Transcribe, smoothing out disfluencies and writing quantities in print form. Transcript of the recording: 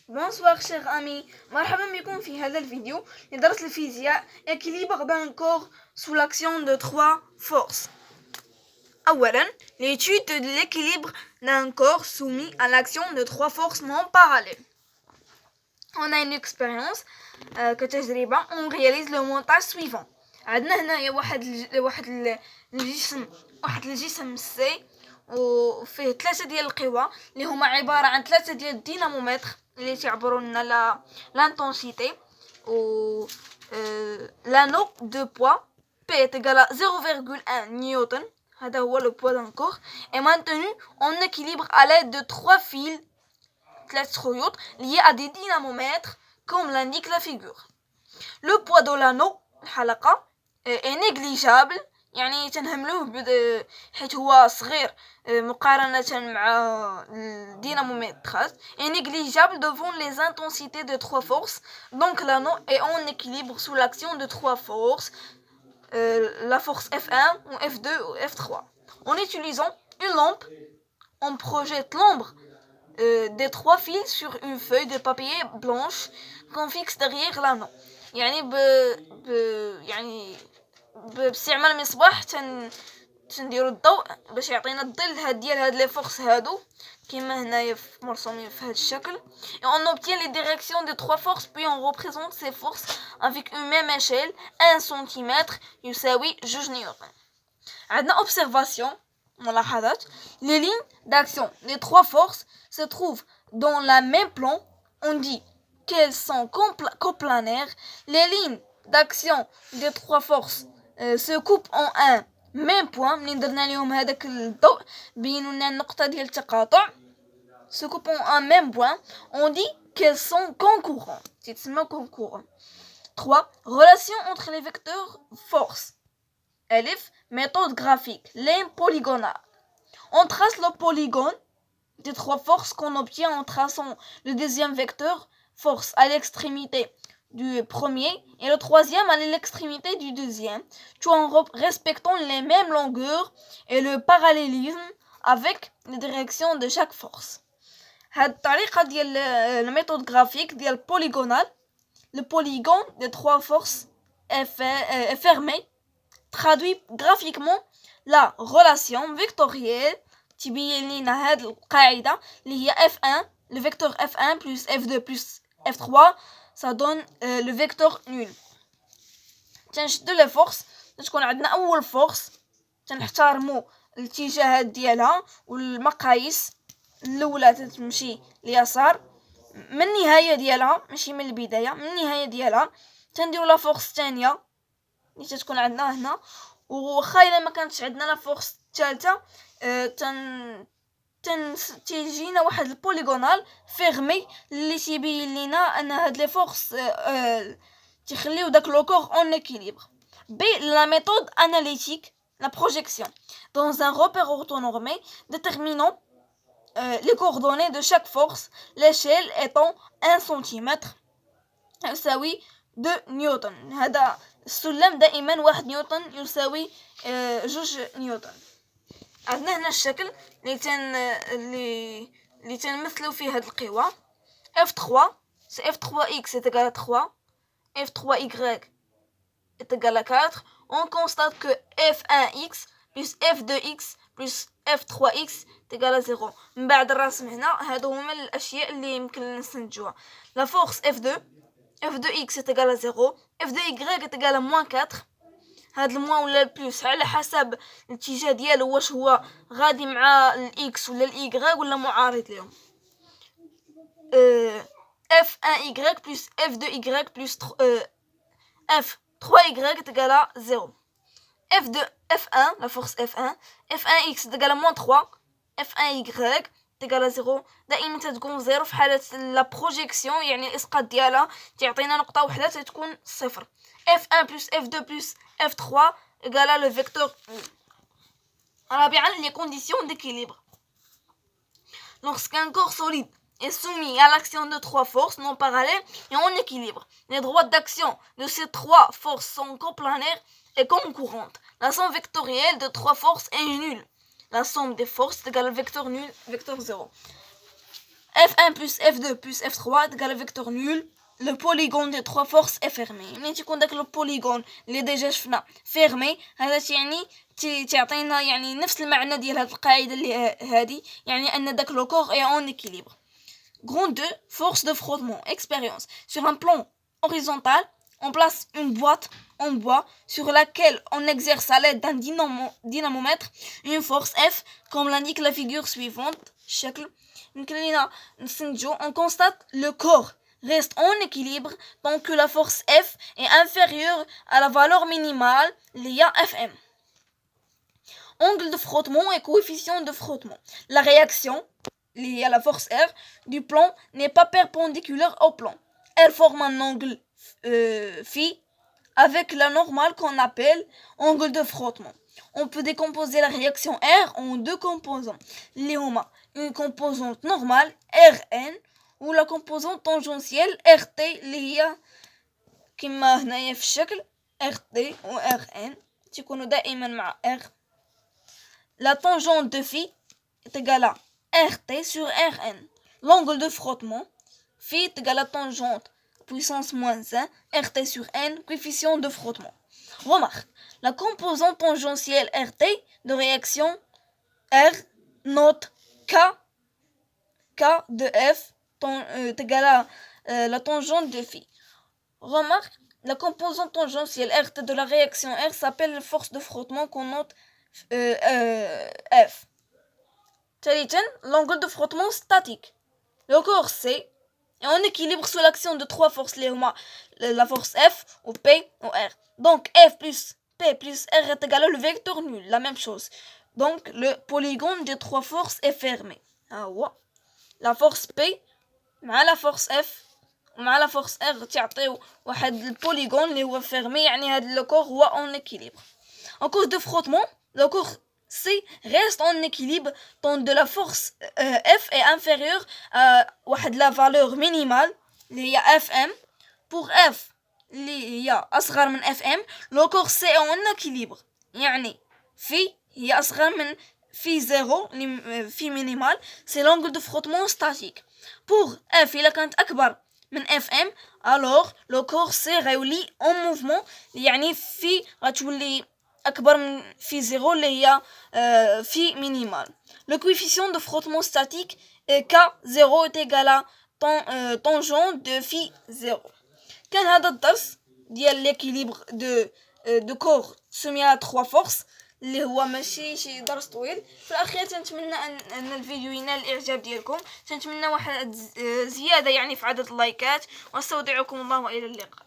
Bonsoir chers amis, مرحبا بكم في هذا الفيديو لدرس الفيزياء équilibre d'un corps sous l'action de trois forces. أولا, l'étude de l'équilibre d'un corps soumis à l'action de trois forces non parallèles. On a une expérience كتجربة, on réalise le montage suivant. عندنا هنايا واحد الجسم سي وفيه ثلاثة ديال القوى اللي هما عبارة عن ثلاثة ديال الدينامومتر اللي تعبروا لنا l'intensité و l'anneau de poids P est égal à 0,1 newton. هذا هو le poids d'un corps est maintenu en équilibre à l'aide de trois fils liés à des dynamomètres comme l'indique la figure. Le poids de l'anneau الحلقة est négligeable, يعني تنهملوه حيث هو صغير مقارنة مع الدينامومترات, est négligeable devant les intensités de trois forces. Donc l'anneau est en équilibre sous l'action de trois forces, la force F1 ou F2 ou F3. En utilisant une lampe, on projette l'ombre des trois fils sur une feuille de papier blanche qu'on fixe derrière l'anneau. يعني باستعمال المصباح تنديروا الضوء باش يعطينا الظل ديال هاد لي فورس هادو كيما هنايا مرسومين في هاد الشكل. Et on obtient les directions des trois forces, puis on représente ces forces avec une même échelle, 1 cm يساوي 2 نيوتن. عندنا observation, ملاحظات. Les lignes d'action des trois forces se trouvent dans la même plan. On dit qu'elles sont coplanaires. Les lignes d'action des trois forces se coupent en un même point. ملي درنا لهم هذاك الضوء بينوا لنا النقطة ديال التقاطع. Se coupent en un même point. On dit qu'elles sont concurrentes. تسمى concurrent. 3. Relation entre les vecteurs force. Elif, méthode graphique, ligne polygonale. On trace le polygone des trois forces qu'on obtient en traçant le deuxième vecteur force à l'extrémité du premier et le troisième à l'extrémité du deuxième, tout en respectant les mêmes longueurs et le parallélisme avec les directions de chaque force. هاد الطريقة ديال الميثود graphique ديال polygonal, le polygone des trois forces est fermé, traduit graphiquement la relation vectorielle تبين لنا هاد القاعدة اللي هي F1, le vecteur F1 plus F2 plus F3 ça donne le vecteur nul. تنشدو لي فورس, تكون عندنا أول فورس تنحترمو الاتجاهات ديالها والمقاييس. الأولى تتمشي اليسار من النهاية ديالها, ماشي من البداية, من النهاية ديالها. تنديرو لا فورس الثانية اللي تتكون عندنا هنا, وخا إلا ما كانتش عندنا لا فورس الثالثة تيجينا واحد البوليغونال فيرمي اللي تيبين لينا ان هاد لي فورس تيخليو داك لو كور اون équilibre. B. La méthode analytique, la projection dans un repère orthonormé déterminant les coordonnées de chaque force, l'échelle étant 1 cm يساوي 2 نيوتن. هذا السلم دائما 1 نيوتن يساوي 2 نيوتن. عندنا هنا الشكل اللي تنمثلوا فيه هاد القوى. F3 c'est F3x est égal à 3, F3y est égal à 4. On constate que F1x plus F2x plus F3x est égal à 0. من بعد الرسم هنا هادو هما الاشياء اللي يمكن نستنتجوها. La force F2x est égal à 0, F2y est égal à moins 4. هاد الموان ولا البلوس على حسب الاتجاه ديالو, واش هو غادي مع الاكس ولا الايغريك ولا معارض لهم. F1y plus F2y plus F3y est égal à 0. F1, la force F1, F1x est égal à moins 3, F1y est égal à 0. دائما تكون 0 في حالة لا بروجيكسيون, يعني الاسقاط ديالها تعطينا نقطة وحدة تكون 0. F1 plus F2 plus F3 égale à le vecteur nul. رابعا, les conditions d'équilibre. Lorsqu'un corps solide est soumis à l'action de trois forces non parallèles et en équilibre, les droites d'action de ces trois forces sont coplanaires et concurrentes. La somme vectorielle de trois forces est nulle. La somme des forces est égale au vecteur nul, vecteur 0. F1 plus F2 plus F3 égale un vecteur nul. Le polygone des trois forces est fermé. ملي تيكون داك البوليغون اللي ديجا شفنا فيرمي، هذا يعني تعطينا يعني نفس المعنى ديال هاد القاعده اللي هادي، يعني ان داك لو كور est en équilibre. Grand 2, force de frottement. Expérience. Sur un plan horizontal, on place une boîte en bois sur laquelle on exerce à l'aide d'un dynamomètre une force F, comme l'indique la figure suivante. On constate le corps reste en équilibre tant que la force F est inférieure à la valeur minimale, l'IA Fm. Angle de frottement et coefficient de frottement. La réaction liée à la force R du plan n'est pas perpendiculaire au plan. Elle forme un angle phi avec la normale qu'on appelle angle de frottement. On peut décomposer la réaction R en deux composants. Une composante normale Rn ou la composante tangentielle RT اللي هي كما هنايا في الشكل RT و Rn تكونوا دائما مع R. La tangente de phi est égale à RT sur Rn. L'angle de frottement phi est égal à tangente puissance moins 1 RT sur N, coefficient de frottement. Remarque, la composante tangentielle RT de réaction R note K de F est égal à la tangente de phi. Remarque, la composante tangentielle RT de la réaction R s'appelle la force de frottement qu'on note F. L'angle de frottement statique. Le corps C est en équilibre sous l'action de trois forces, la force F ou P ou R. Donc F plus P plus R est égal à le vecteur nul, la même chose. Donc le polygone des trois forces est fermé. La force P مع la force F ومع la force R تعطيو واحد البوليغون اللي هو fermé، يعني هذا le corps هو en équilibre. En cause de frottement, le corps C reste en équilibre tant que la force F est inférieure à la valeur minimale اللي هي Fm. Pour F اللي هي أصغر من Fm, le corps C est en équilibre، يعني phi هي أصغر من phi 0 phi minimal، c'est l'angle de frottement statique. Pour F إلا كانت أكبر من Fm alors le corps C غيولي en mouvement، يعني phi غتولي أكبر من phi 0 اللي هي phi minimal. Le coefficient de frottement statique K0 est égal à tangente de phi 0. كان هذا الدرس ديال l'équilibre de corps soumis à trois forces اللي هو ماشي شي درس طويل. في الاخير تنتمنى ان الفيديو ينال الاعجاب ديالكم، تنتمنى واحد زياده يعني في عدد اللايكات، واستودعكم الله والى اللقاء.